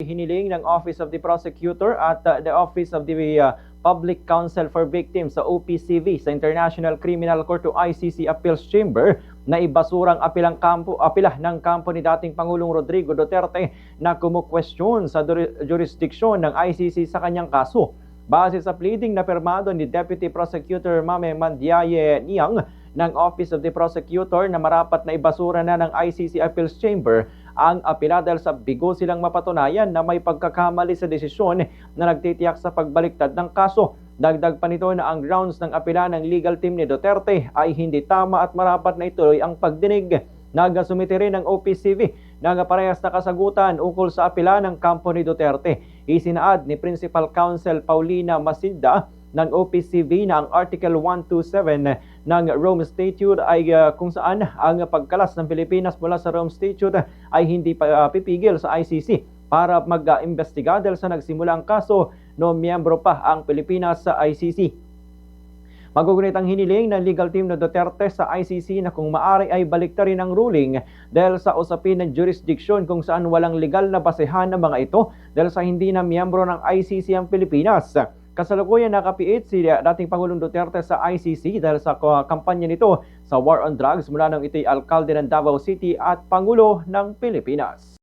Hiniling ng Office of the Prosecutor at the Office of the Public Counsel for Victims sa OPCV sa International Criminal Court o ICC Appeals Chamber na ibasurang apila ng kampo ni dating Pangulong Rodrigo Duterte na kumukwestiyon sa jurisdiksyon ng ICC sa kanyang kaso. Base sa pleading na pirmado ni Deputy Prosecutor Mame Mandiaye Niang ng Office of the Prosecutor na marapat na ibasura na ng ICC Appeals Chamber ang apela dahil sa bigo silang mapatunayan na may pagkakamali sa desisyon na nagtitiyak sa pagbaliktad ng kaso. Dagdag pa nito na ang grounds ng apela ng legal team ni Duterte ay hindi tama at marapat na ituloy ang pagdinig. Nagasumite rin ng OPCV ng parehas na kasagutan ukol sa apela ng kampo ni Duterte. Isinaad ni Principal Counsel Paulina Masinda ng OPCV na ang Article 127 ng Rome Statute ay kung saan ang pagkalas ng Pilipinas mula sa Rome Statute ay hindi pipigil sa ICC para mag-imbestiga dahil sa nagsimula ang kaso no miyembro pa ang Pilipinas sa ICC. Magugunit ang hiniling ng legal team na Duterte sa ICC na kung maaari ay baliktarin ang ruling dahil sa usapin ng jurisdiction kung saan walang legal na basehan ng mga ito dahil sa hindi na miyembro ng ICC ang Pilipinas. Kasalukuyan nakapiit si dating Pangulong Duterte sa ICC dahil sa kampanya nito sa war on drugs mula nang ito'y alkalde ng Davao City at Pangulo ng Pilipinas.